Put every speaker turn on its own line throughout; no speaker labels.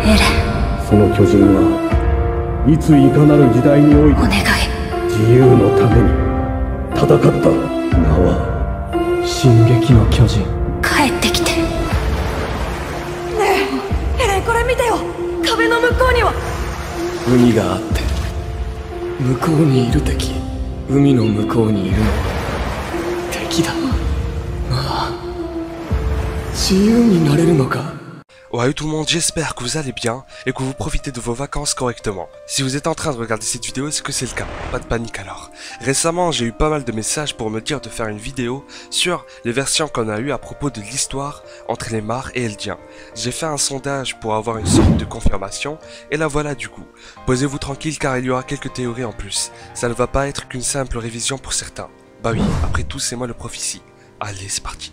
その巨人はいついかなる時代において自由のために戦った名は進撃の巨人。
帰ってきて。ねえエレン、これ見てよ。壁の向こうには
海があって、向こうにいる敵、海の向こうにいるのは敵だ。ああ、自由になれるのか。
Ouais tout le monde, j'espère que vous allez bien et que vous profitez de vos vacances correctement. Si vous êtes en train de regarder cette vidéo, c'est que c'est le cas, pas de panique alors. Récemment, j'ai eu pas mal de messages pour me dire de faire une vidéo sur les versions qu'on a eues à propos de l'histoire entre les Mar et Eldiens. J'ai fait un sondage pour avoir une sorte de confirmation et la voilà du coup. Posez-vous tranquille car il y aura quelques théories en plus. Ça ne va pas être qu'une simple révision pour certains. Bah oui, après tout c'est moi le prophétie. Allez, c'est parti.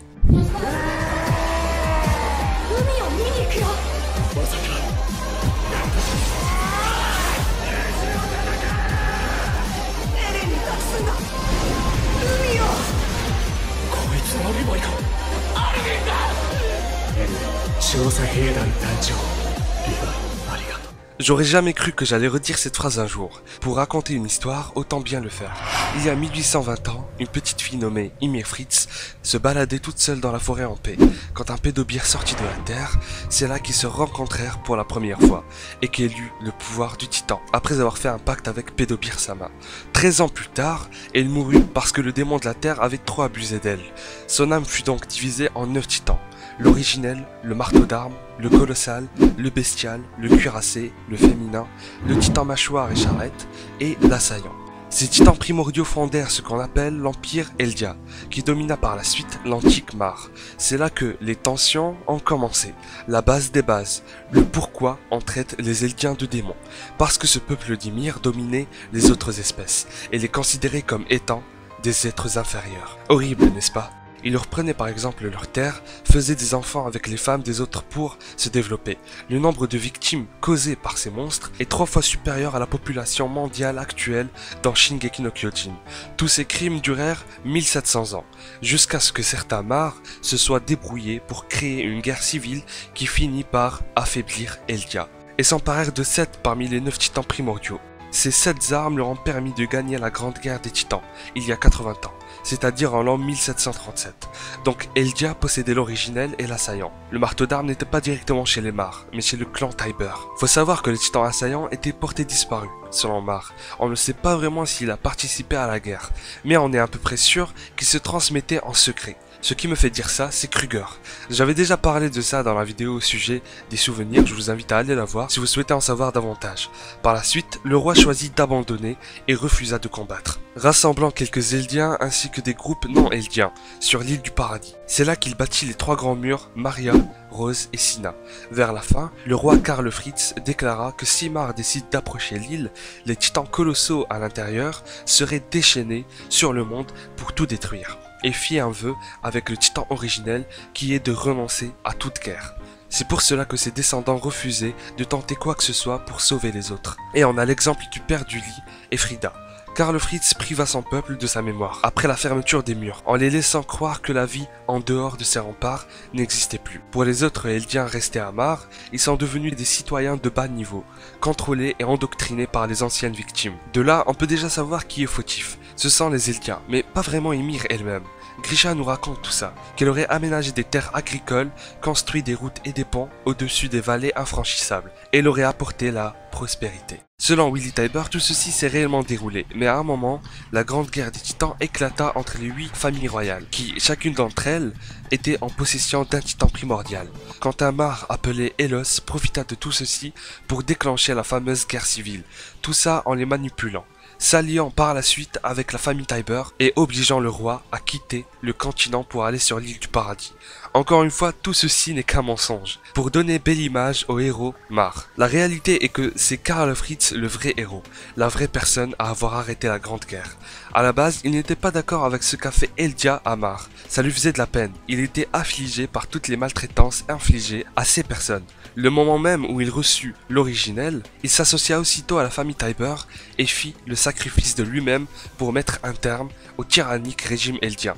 J'aurais jamais cru que j'allais redire cette phrase un jour. Pour raconter une histoire, autant bien le faire. Il y a 1820 ans, une petite fille nommée Ymir Fritz se baladait toute seule dans la forêt en paix. Quand un pédobir sortit de la terre, c'est là qu'ils se rencontrèrent pour la première fois et qu'elle eut le pouvoir du titan, après avoir fait un pacte avec Pédobir Sama. 13 ans plus tard, elle mourut parce que le démon de la terre avait trop abusé d'elle. Son âme fut donc divisée en 9 titans. L'originel, le marteau d'armes, le colossal, le bestial, le cuirassé, le féminin, le titan mâchoire et charrette, et l'assaillant. Ces titans primordiaux fondèrent ce qu'on appelle l'Empire Eldia, qui domina par la suite l'antique Mar. C'est là que les tensions ont commencé, la base des bases, le pourquoi on traite les Eldiens de démons, parce que ce peuple d'Ymir dominait les autres espèces, et les considérait comme étant des êtres inférieurs. Horrible, n'est-ce pas ? Ils leur prenaient par exemple leur terre, faisaient des enfants avec les femmes des autres pour se développer. Le nombre de victimes causées par ces monstres est 3 fois supérieur à la population mondiale actuelle dans Shingeki no Kyojin. Tous ces crimes durèrent 1700 ans, jusqu'à ce que certains Mar se soient débrouillés pour créer une guerre civile qui finit par affaiblir Eldia, et s'emparèrent de 7 parmi les 9 titans primordiaux. Ces 7 armes leur ont permis de gagner la Grande Guerre des Titans, il y a 80 ans. C'est-à-dire en l'an 1737. Donc Eldia possédait l'originel et l'assaillant. Le marteau d'armes n'était pas directement chez les Mar, mais chez le clan Tybur. Faut savoir que le titan assaillant était porté disparu, selon Mar. On ne sait pas vraiment s'il a participé à la guerre, mais on est à peu près sûr qu'il se transmettait en secret. Ce qui me fait dire ça, c'est Kruger. J'avais déjà parlé de ça dans la vidéo au sujet des souvenirs, je vous invite à aller la voir si vous souhaitez en savoir davantage. Par la suite, le roi choisit d'abandonner et refusa de combattre, rassemblant quelques Eldiens ainsi que des groupes non Eldiens sur l'île du Paradis. C'est là qu'il bâtit les 3 grands murs, Maria, Rose et Sina. Vers la fin, le roi Karl Fritz déclara que si Mar décide d'approcher l'île, les titans colossaux à l'intérieur seraient déchaînés sur le monde pour tout détruire, et fit un vœu avec le titan originel qui est de renoncer à toute guerre. C'est pour cela que ses descendants refusaient de tenter quoi que ce soit pour sauver les autres. Et on a l'exemple du père d'Uli, Efrida. Karl Fritz priva son peuple de sa mémoire, après la fermeture des murs, en les laissant croire que la vie en dehors de ces remparts n'existait plus. Pour les autres Eldiens restés à Mar, ils sont devenus des citoyens de bas niveau, contrôlés et endoctrinés par les anciennes victimes. De là, on peut déjà savoir qui est fautif. Ce sont les Eldiens, mais pas vraiment Ymir elle-même. Grisha nous raconte tout ça, qu'elle aurait aménagé des terres agricoles, construit des routes et des ponts au-dessus des vallées infranchissables, et elle aurait apporté la prospérité. Selon Willy Tybur, tout ceci s'est réellement déroulé, mais à un moment, la grande guerre des titans éclata entre les 8 familles royales, qui, chacune d'entre elles, était en possession d'un titan primordial. Quand un Mar appelé Elos profita de tout ceci pour déclencher la fameuse guerre civile, tout ça en les manipulant, s'alliant par la suite avec la famille Tybur et obligeant le roi à quitter le continent pour aller sur l'île du Paradis. Encore une fois, tout ceci n'est qu'un mensonge, pour donner belle image au héros Mar. La réalité est que c'est Karl Fritz le vrai héros, la vraie personne à avoir arrêté la Grande Guerre. À la base, il n'était pas d'accord avec ce qu'a fait Eldia à Mar. Ça lui faisait de la peine, il était affligé par toutes les maltraitances infligées à ces personnes. Le moment même où il reçut l'originel, il s'associa aussitôt à la famille Tybur et fit le sacrifice de lui-même pour mettre un terme au tyrannique régime eldien.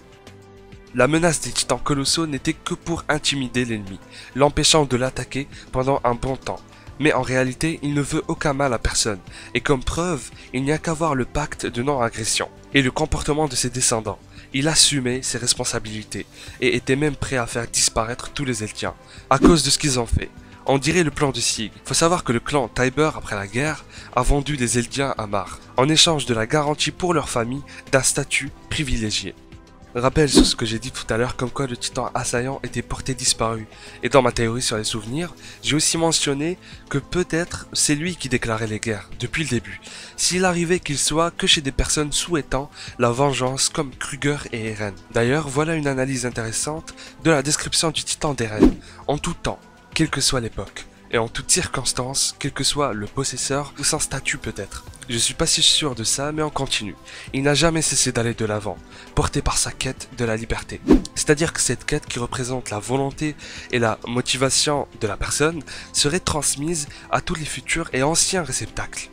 La menace des titans colossaux n'était que pour intimider l'ennemi, l'empêchant de l'attaquer pendant un bon temps. Mais en réalité, il ne veut aucun mal à personne, et comme preuve, il n'y a qu'à voir le pacte de non-agression, et le comportement de ses descendants. Il assumait ses responsabilités, et était même prêt à faire disparaître tous les Eldiens, à cause de ce qu'ils ont fait. On dirait le plan de Sig. Faut savoir que le clan Tybur, après la guerre, a vendu des Eldiens à Mar, en échange de la garantie pour leur famille d'un statut privilégié. Rappel sur ce que j'ai dit tout à l'heure, comme quoi le titan assaillant était porté disparu. Et dans ma théorie sur les souvenirs, j'ai aussi mentionné que peut-être c'est lui qui déclarait les guerres, depuis le début. S'il arrivait qu'il soit que chez des personnes souhaitant la vengeance comme Kruger et Eren. D'ailleurs, voilà une analyse intéressante de la description du titan d'Eren, en tout temps, quelle que soit l'époque, et en toutes circonstances, quel que soit le possesseur ou son statut peut-être. Je suis pas si sûr de ça, mais on continue. Il n'a jamais cessé d'aller de l'avant, porté par sa quête de la liberté. C'est-à-dire que cette quête qui représente la volonté et la motivation de la personne serait transmise à tous les futurs et anciens réceptacles.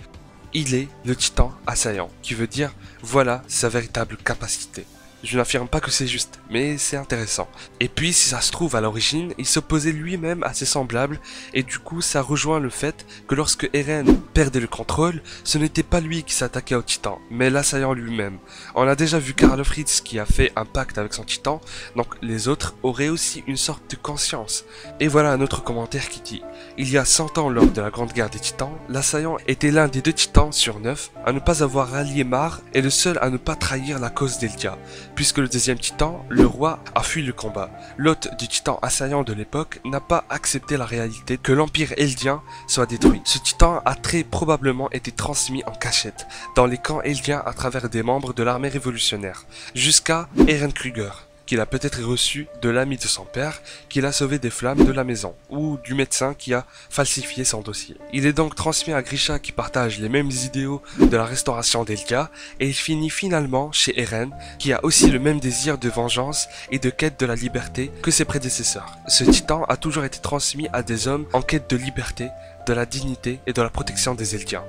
Il est le titan assaillant, qui veut dire voilà sa véritable capacité. Je n'affirme pas que c'est juste, mais c'est intéressant. Et puis, si ça se trouve, à l'origine, il s'opposait lui-même à ses semblables, et du coup, ça rejoint le fait que lorsque Eren perdait le contrôle, ce n'était pas lui qui s'attaquait au titan, mais l'assaillant lui-même. On a déjà vu Karl Fritz qui a fait un pacte avec son titan, donc les autres auraient aussi une sorte de conscience. Et voilà un autre commentaire qui dit « Il y a 100 ans, lors de la Grande Guerre des Titans, l'assaillant était l'un des 2 titans sur 9 à ne pas avoir rallié Mar et le seul à ne pas trahir la cause d'Eldia. Puisque le deuxième titan, le roi, a fui le combat. L'hôte du titan assaillant de l'époque n'a pas accepté la réalité que l'empire eldien soit détruit. Ce titan a très probablement été transmis en cachette dans les camps eldiens à travers des membres de l'armée révolutionnaire, jusqu'à Eren Kruger, qu'il a peut-être reçu de l'ami de son père, qui l'a sauvé des flammes de la maison, ou du médecin qui a falsifié son dossier. Il est donc transmis à Grisha qui partage les mêmes idéaux de la restauration d'Eldia, et il finit finalement chez Eren, qui a aussi le même désir de vengeance et de quête de la liberté que ses prédécesseurs. Ce titan a toujours été transmis à des hommes en quête de liberté, de la dignité et de la protection des Eldiens.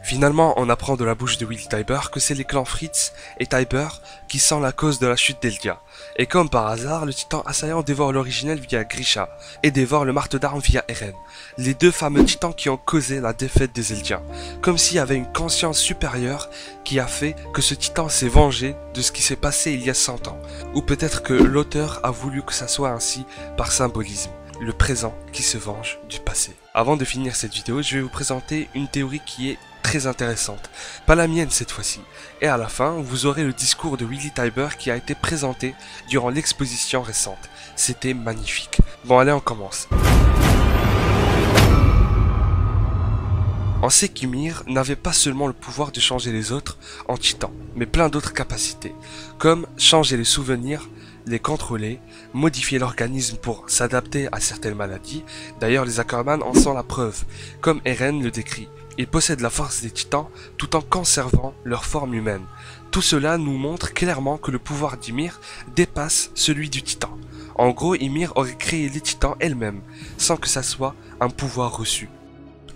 Finalement, on apprend de la bouche de Willy Tybur que c'est les clans Fritz et Tybur qui sont la cause de la chute d'Eldia. Et comme par hasard, le titan assaillant dévore l'originel via Grisha et dévore le marteau d'armes via Eren. Les 2 fameux titans qui ont causé la défaite des Eldiens. Comme s'il y avait une conscience supérieure qui a fait que ce titan s'est vengé de ce qui s'est passé il y a 100 ans. Ou peut-être que l'auteur a voulu que ça soit ainsi par symbolisme. Le présent qui se venge du passé. Avant de finir cette vidéo, je vais vous présenter une théorie qui est très intéressante, pas la mienne cette fois-ci. Et à la fin, vous aurez le discours de Willy Tybur qui a été présenté durant l'exposition récente. C'était magnifique. Bon allez, on commence. On sait qu'Ymir n'avait pas seulement le pouvoir de changer les autres en titans, mais plein d'autres capacités, comme changer les souvenirs, les contrôler, modifier l'organisme pour s'adapter à certaines maladies. D'ailleurs, les Ackerman en sont la preuve, comme Eren le décrit. Ils possèdent la force des titans tout en conservant leur forme humaine. Tout cela nous montre clairement que le pouvoir d'Ymir dépasse celui du titan. En gros, Ymir aurait créé les titans elle-même, sans que ça soit un pouvoir reçu.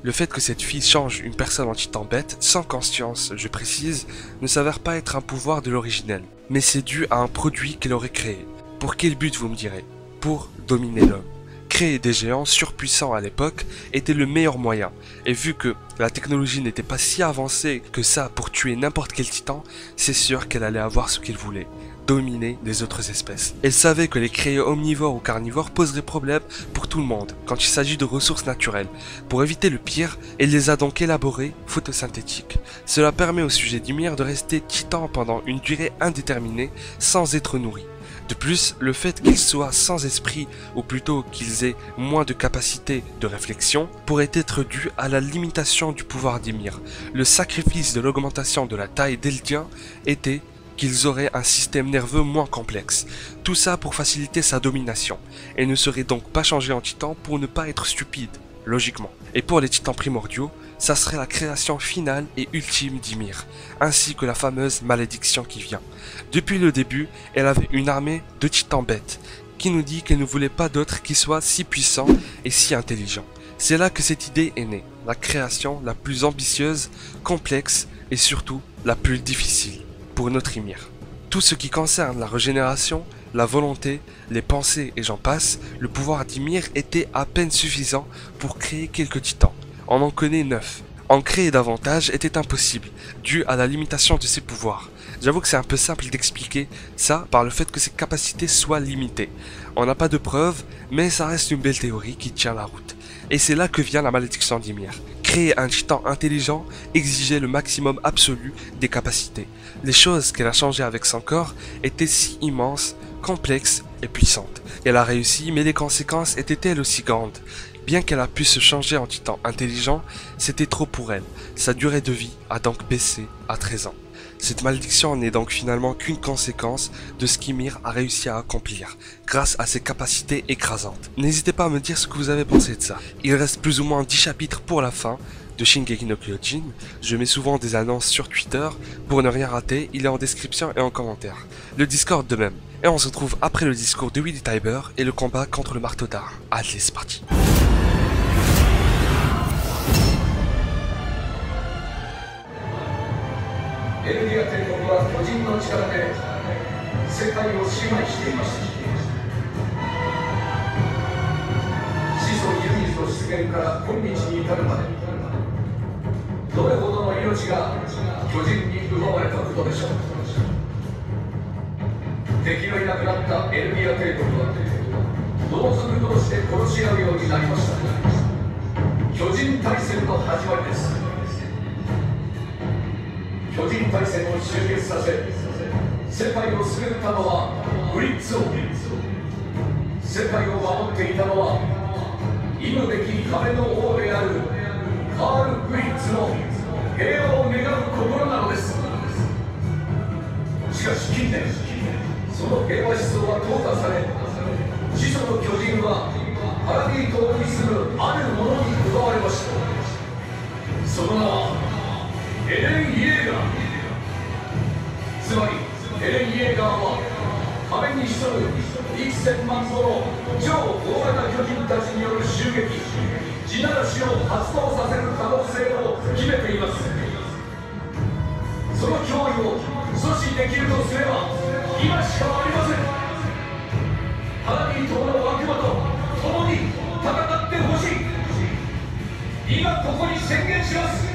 Le fait que cette fille change une personne en titan bête, sans conscience, je précise, ne s'avère pas être un pouvoir de l'originel, mais c'est dû à un produit qu'elle aurait créé. Pour quel but, vous me direz? Pour dominer l'homme. Créer des géants surpuissants à l'époque était le meilleur moyen, et vu que la technologie n'était pas si avancée que ça pour tuer n'importe quel titan, c'est sûr qu'elle allait avoir ce qu'elle voulait, dominer les autres espèces. Elle savait que les créer omnivores ou carnivores poseraient problème pour tout le monde quand il s'agit de ressources naturelles. Pour éviter le pire, elle les a donc élaborées photosynthétiques. Cela permet au sujet d'Ymir de rester titan pendant une durée indéterminée sans être nourri. De plus, le fait qu'ils soient sans esprit, ou plutôt qu'ils aient moins de capacité de réflexion, pourrait être dû à la limitation du pouvoir d'Ymir. Le sacrifice de l'augmentation de la taille d'Eldien était qu'ils auraient un système nerveux moins complexe. Tout ça pour faciliter sa domination, et ne serait donc pas changé en titan pour ne pas être stupide, logiquement. Et pour les titans primordiaux, ça serait la création finale et ultime d'Ymir, ainsi que la fameuse malédiction qui vient. Depuis le début, elle avait une armée de titans bêtes, qui nous dit qu'elle ne voulait pas d'autres qui soient si puissants et si intelligents. C'est là que cette idée est née, la création la plus ambitieuse, complexe et surtout la plus difficile pour notre Ymir. Tout ce qui concerne la régénération, la volonté, les pensées et j'en passe, le pouvoir d'Ymir était à peine suffisant pour créer quelques titans. On en connaît 9. En créer davantage était impossible, dû à la limitation de ses pouvoirs. J'avoue que c'est un peu simple d'expliquer ça par le fait que ses capacités soient limitées. On n'a pas de preuves, mais ça reste une belle théorie qui tient la route. Et c'est là que vient la malédiction d'Ymir. Créer un titan intelligent exigeait le maximum absolu des capacités. Les choses qu'elle a changées avec son corps étaient si immenses, complexes et puissantes. Elle a réussi, mais les conséquences étaient elles aussi grandes. Bien qu'elle a pu se changer en titan intelligent, c'était trop pour elle. Sa durée de vie a donc baissé à 13 ans. Cette malédiction n'est donc finalement qu'une conséquence de ce qu'Ymir a réussi à accomplir, grâce à ses capacités écrasantes. N'hésitez pas à me dire ce que vous avez pensé de ça. Il reste plus ou moins 10 chapitres pour la fin de Shingeki no Kyojin. Je mets souvent des annonces sur Twitter. Pour ne rien rater, il est en description et en commentaire. Le Discord de même. Et on se retrouve après le discours de Willy Tybur et le combat contre le marteau d'Ar. Allez, c'est parti.
エルディア帝国は巨人の力で世界を支配しています。始祖ユニズの出現から今日に至るまで、どれほどの命が巨人に奪われたことでしょう。敵のいなくなったエルディア帝国は同族同士で殺し合うようになりました。巨人大戦の始まりです。巨人大戦を終結させ、世界を救ったのはフリッツ王。世界を守っていたのは忌むべき壁の王であるカール・フリッツの平和を願う心なのです。しかし近年、その平和思想は淘汰され、始祖の巨人はパラディ島に住むあるものに奪われました。その名はエレン・イェーガー。つまりエレン・イェーガーは壁に潜む幾千万もの超大型巨人たちによる襲撃、地ならしを発動させる可能性を秘めています。その脅威を阻止できるとすれば今しかありません。パラディ島の悪魔と共に戦ってほしい。今ここに宣言します。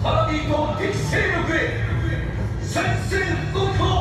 パラディ島敵勢力へ宣戦布告。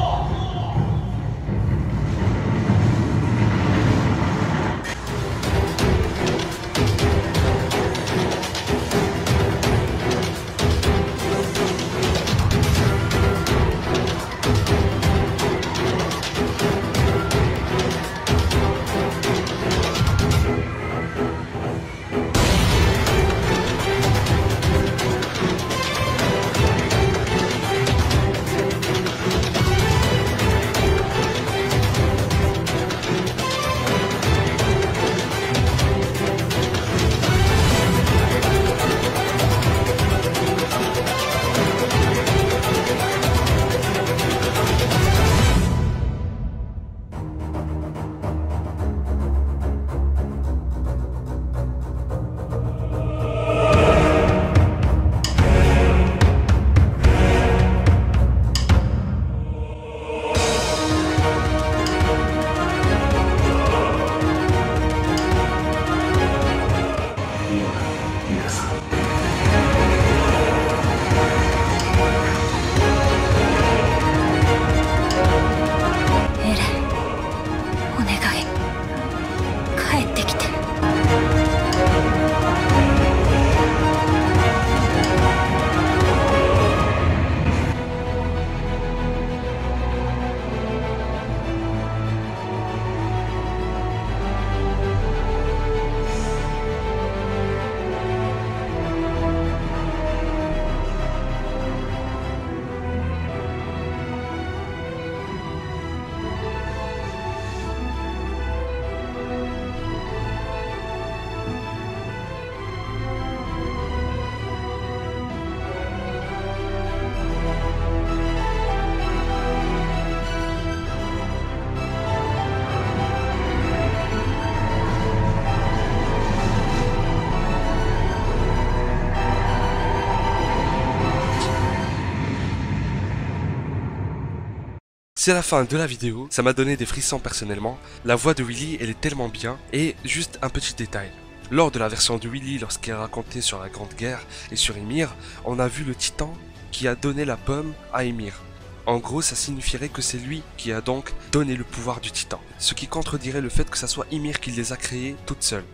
C'est la fin de la vidéo, ça m'a donné des frissons personnellement. La voix de Willy, elle est tellement bien. Et juste un petit détail. Lors de la version de Willy, lorsqu'il racontait sur la Grande Guerre et sur Ymir, on a vu le titan qui a donné la pomme à Ymir. En gros, ça signifierait que c'est lui qui a donc donné le pouvoir du titan. Ce qui contredirait le fait que ça soit Ymir qui les a créés toute seule.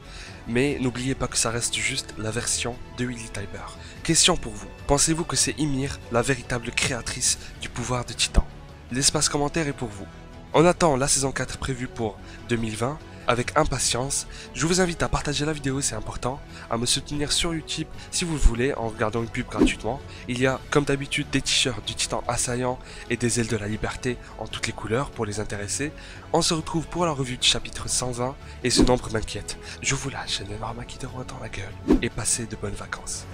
Mais n'oubliez pas que ça reste juste la version de Willy Tybur. Question pour vous. Pensez-vous que c'est Ymir la véritable créatrice du pouvoir de titan? L'espace commentaire est pour vous. On attend la saison 4 prévue pour 2020 avec impatience. Je vous invite à partager la vidéo, c'est important, à me soutenir sur YouTube si vous le voulez en regardant une pub gratuitement. Il y a comme d'habitude des t-shirts du titan assaillant et des ailes de la liberté en toutes les couleurs pour les intéresser. On se retrouve pour la revue du chapitre 120 et ce nombre m'inquiète. Je vous lâche un énorme qui te dans la gueule et passez de bonnes vacances.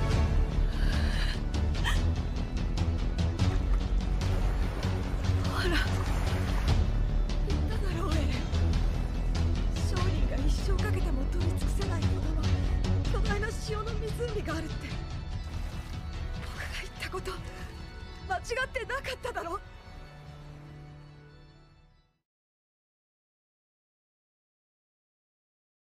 間違ってなかっただろ。